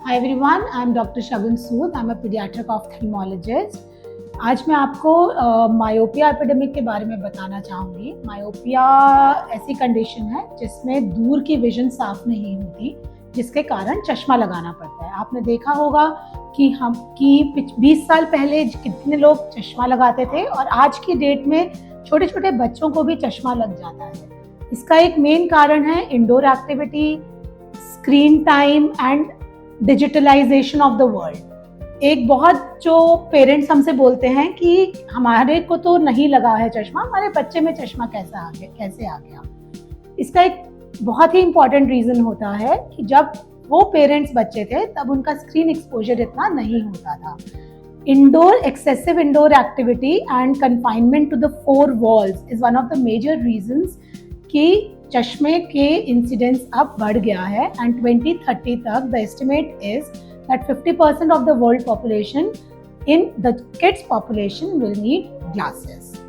Hi everyone, I am Dr. Shagun Sood. I am a pediatric ophthalmologist. आज मैं आपको myopia epidemic के बारे में बताना चाहूँगी। मायोपिया ऐसी कंडीशन है जिसमें दूर की विजन साफ नहीं होती, जिसके कारण चश्मा लगाना पड़ता है। आपने देखा होगा कि 20 साल पहले कितने लोग चश्मा लगाते थे और आज की डेट में छोटे छोटे बच्चों को भी चश्मा लग जाता है। इसका एक मेन कारण है indoor activity, screen time and digitalization of the world. एक बहुत जो पेरेंट्स हमसे बोलते हैं कि हमारे को तो नहीं लगा है चश्मा, हमारे बच्चे में चश्मा कैसे आ गया। इसका एक बहुत ही इम्पॉर्टेंट रीज़न होता है कि जब वो पेरेंट्स बच्चे थे तब उनका स्क्रीन एक्सपोजर इतना नहीं होता था। Excessive indoor activity and confinement to the 4 walls is one of the major reasons कि चश्मे के इंसिडेंस अब बढ़ गया है एंड 2030 तक the estimate is that 50% of the world population in the kids population will need glasses.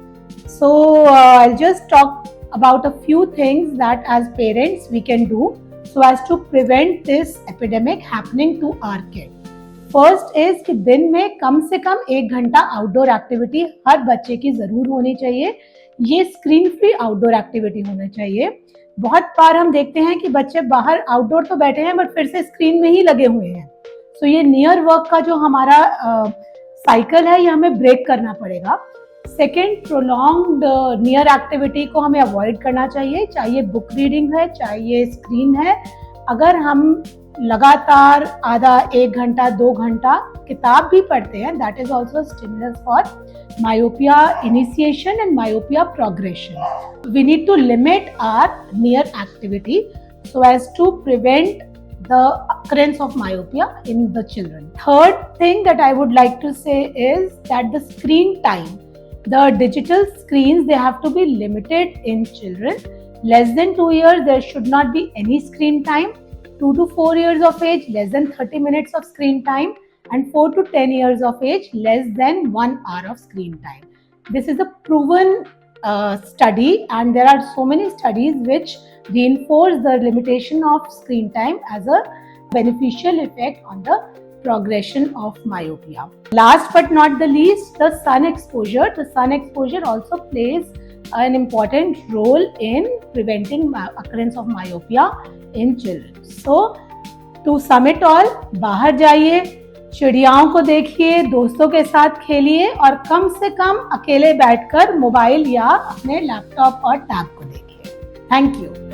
So I'll just talk about a few things that as parents we can do so as to prevent this epidemic happening to our kid. First is कि दिन में कम से कम 1 घंटा outdoor activity हर बच्चे की जरूर होनी चाहिए। ये स्क्रीन फ्री आउटडोर एक्टिविटी होना चाहिए। बहुत बार हम देखते हैं कि बच्चे बाहर आउटडोर तो बैठे हैं बट फिर से स्क्रीन में ही लगे हुए हैं। सो ये नियर वर्क का जो हमारा साइकिल है ये हमें ब्रेक करना पड़ेगा। सेकेंड, प्रोलॉन्ग्ड नियर एक्टिविटी को हमें अवॉइड करना चाहिए, चाहे बुक रीडिंग है चाहे स्क्रीन है। अगर हम लगातार आधा 1 घंटा 2 घंटा किताब भी पढ़ते हैं, that is also stimulus for myopia initiation and myopia progression. We need to limit our near activity so as to prevent the occurrence of myopia in the children. Third thing that I would like to say is that the screen time, the digital screens, they have to be limited in children. Less than 2 years, there should not be any screen time. 2 to 4 years of age, less than 30 minutes of screen time. And 4 to 10 years of age, less than 1 hour of screen time. This is a proven study, and there are so many studies which reinforce the limitation of screen time as a beneficial effect on the progression of myopia. Last but not the least, the sun exposure. The sun exposure also plays an important role in preventing occurrence of myopia in children. So, to sum it all, बाहर जाइए, चिड़ियाओं को देखिए, दोस्तों के साथ खेलिए और कम से कम अकेले बैठकर मोबाइल या अपने लैपटॉप और टैब को देखिए। Thank you.